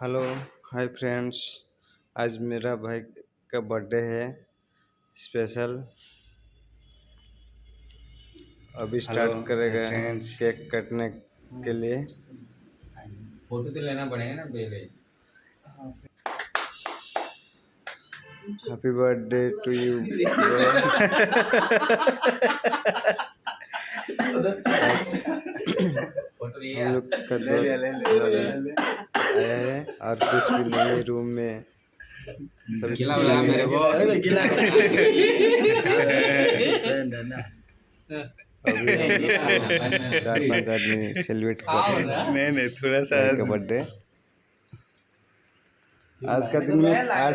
Hello. Hi friends. आज मेरा भाई का बर्थडे है स्पेशल। अभी हेलो स्टार्ट हाय करेगा फ्रेंड्स। केक काटने के लिए। फोटो तो लेना पड़ेगा ना पहले। Happy birthday to you bro. आज फोटो हम लिया लोग का ले लिया ले दोस्त लिया लोग ले लिया। आया है और कुछ भी नहीं है रूम में। सभी गिला छुट्टी बुला में मेरे है। को गिला फ्रेंड है ना। अभी हम लोग को 4-5 आदमी सेलिब्रेट कर रहे हैं नहीं थोड़ा सा भाई का बर्थडे। आज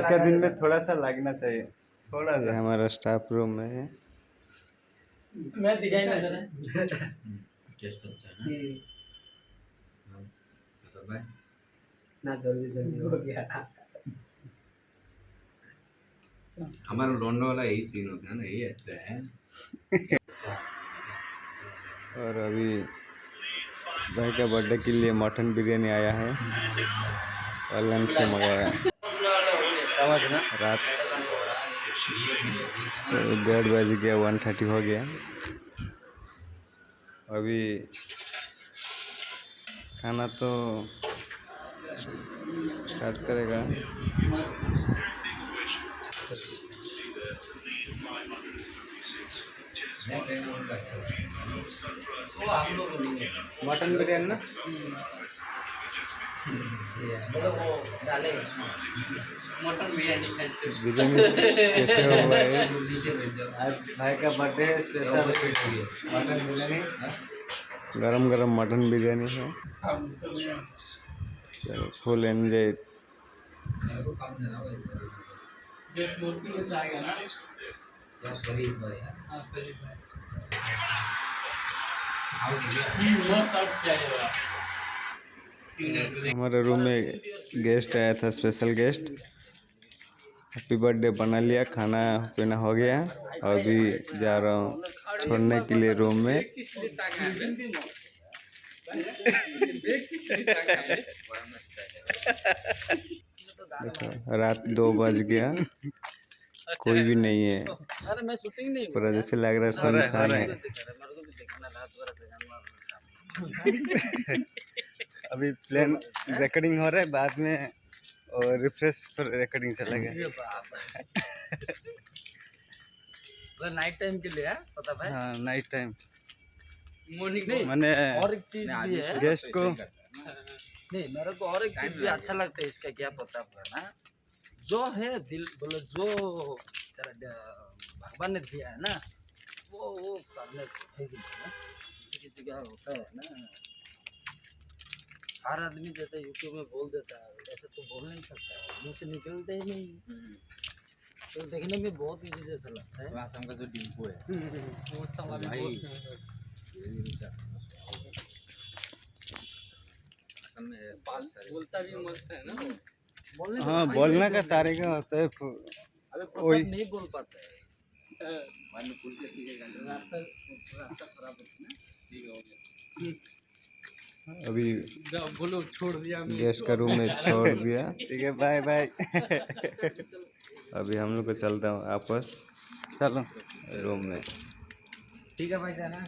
का दिन में थोड़ा सा लगना चाहिए। थोड़ा ये सा हमारा स्टाफ रूम में है। मैं दिखाई ना जरा। टेस्ट अच्छा है ना। तो भाई ना जल्दी जल्दी हो गया। हमारा रोंडो वाला यही सीन होता है ना, यही अच्छा है। और अभी भाई का बर्थडे के लिए मटन बिरयानी आया है। ऑनलाइन से मंगाया। रात 1:30 बज गया, 1:30 हो गया। अभी खाना तो स्टार्ट करेगा। मटन बिरयानी ना मतलब वो डालेगा मटन बिरयानी खाई बिरयानी कैसे हुआ है? आज भाई का बर्थडे है, स्पेशल मटन बिरयानी। गरम गरम मटन बिरयानी है। चलो फुल एंजॉय। जो स्मोकी में से आएगा ना। क्या शरीफ भाई है। हाँ सही है। आओ तब जाएगा। हमारे रूम में गेस्ट आया था, स्पेशल गेस्ट। हैप्पी बर्थडे बना लिया, खाना पीना हो गया। अभी जा रहा हूँ छोड़ने के लिए रूम में। देखो रात 2 बज गया, कोई भी नहीं है। अरे मैं शूटिंग नहीं पूरा जैसे लग रहा है सुनसान है। अभी प्लान रिकॉर्डिंग हो रहा है, बाद में और रिफ्रेश पर रिकॉर्डिंग चलेगा। नाइट टाइम के लिए है पता भाई। हाँ नाइट टाइम। मॉर्निंग नहीं मैंने और एक चीज भी है गेस्ट को नहीं मेरे को और एक चीज भी अच्छा लगता है इसका क्या पता आपको ना जो है दिल बोले जो तेरा भगवान ने दिया है ना वो करने को है कि नहीं ना किसी किसी का होता है ना हर आदमी जैसे यूट्यूब में बोल देता है ऐसे तो बोल नहीं सकता है मुंह से निकलते ही नहीं तो देखने में बहुत इजी जैसा लगता है रास्ता का जो डिम्पो है वो साला भी भाई। बोलता भी मस्त है ना बोलने हाँ बोलने का तरीका होता है। अबे नहीं बोल पाता है रास्ता रास्ता खराब है ना ठीक हो गया अभी बोलो छोड़ दिया गेस्ट का रूम में छोड़ दिया। ठीक है बाय बाय। अभी हम लोग को चलता हूँ आपस। चलो रूम में। ठीक है भाई जाना।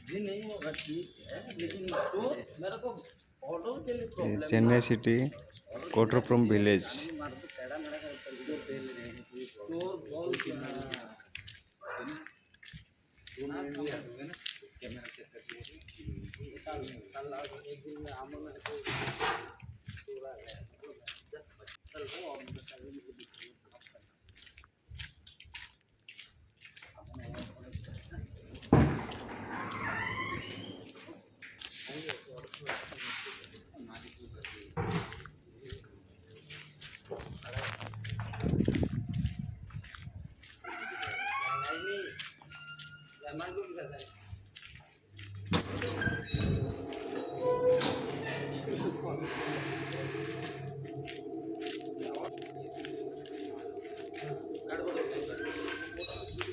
जी नहीं होगा ठीक है लेकिन तो मेरे को ऑर्डर के लिए प्रॉब्लम चेन्नई सिटी कोटरपुरम विलेज। मार दो टेढ़ा मेढ़ा कर दो तेल रहे तो बोल ना कैमरा चेक करके कल एक दिन में आम में तो पूरा है चल वो और मेहमान को भी करता है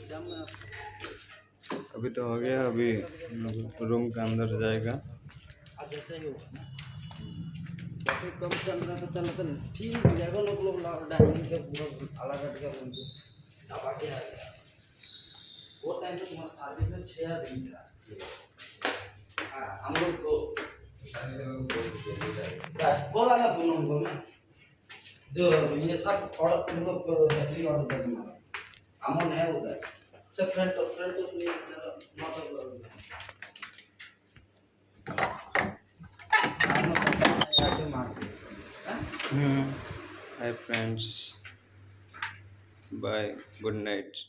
जम अभी तो हो गया, अभी रूम के अंदर जाएगा। आज जैसे ही हुआ ना तो कम चल रहा था, चला तो ठीक लेवल लोग डाइनिंग के पूरा अलग हट गया उनको दबा के आ गया। वो टाइम तो तुम्हारा सर्विस में 6 दिन था। हाँ हम लोग को बोला ना तुम लोगों को ना, जो ये सब ऑर्डर तुम लोग को सेटिंग ऑर्डर कर दूंगा, अमन है उधर से फ्रेंड तो please sir not a Hi friends, bye, good night.